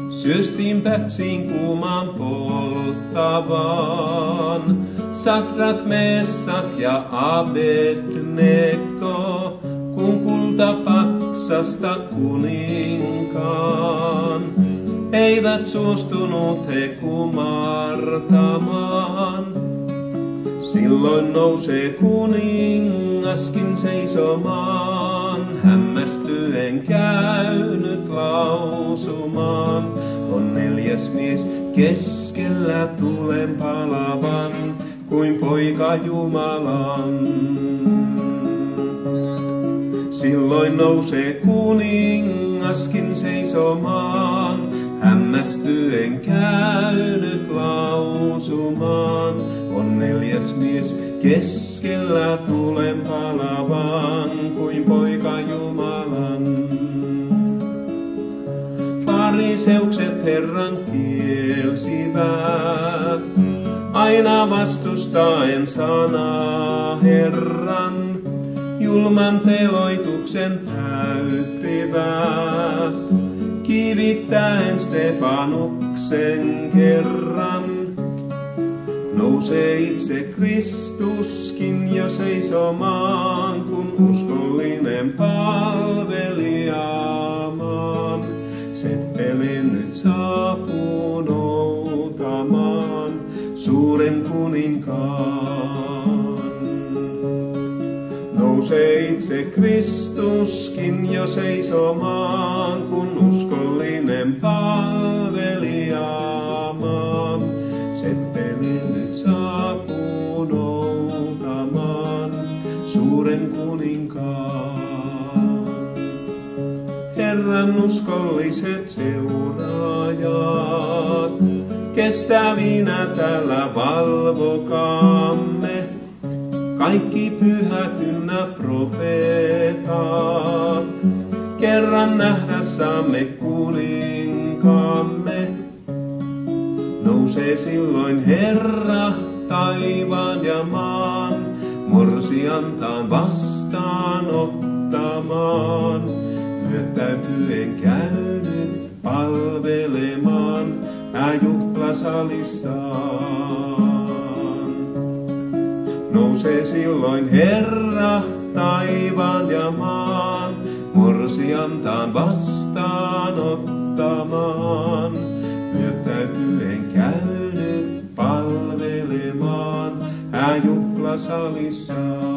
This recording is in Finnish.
Syöstiin Pätsiin kuumaan polttavaan, Sadrak, Mesak ja Abednego, kun kulta patsasta kuninkaan. Eivät suostunut he kumartamaan. Silloin nousee kuningaskin seisomaan, hämmästyen käynyt lausumaan. On neljäs mies keskellä tulen palavan, kuin poika Jumalan. Silloin nousee kuningaskin seisomaan, hämmästyen käynyt lausumaan. On neljäs mies keskellä tulen palavan, kuin poika Jumalan. Fariseukset Herran kielsivät, aina vastustaen sanaa Herran. Julman teloituksen täyttivät, kivittäen Stefanuksen kerran. Nousee itse Kristuskin jo seisomaan, kun uskollinen palvelijamaan. Seppele nyt saapuu noutamaan suuren kuninkaan. Nousee itse Kristuskin jo seisomaan, kun uskollinen palvelijamaan. Seppele nyt saapuu noutamaan suuren kuninkaan. Herran uskolliset seuraajat, kestävinä täällä valvokaamme. Kaikki pyhät ynnä profeetat, kerran nähdä saamme kuninkaamme. Nousee silloin Herra taivaan ja maan, morsiantaan vastaanottamaan. Myötäytyen käynyt palvelemaan juhlasalissaan. Nousee silloin Herra taivaan ja maan, morsiantaan vastaanottamaan. Myötäytyen käynyt palvelemaan juhlasalissaan.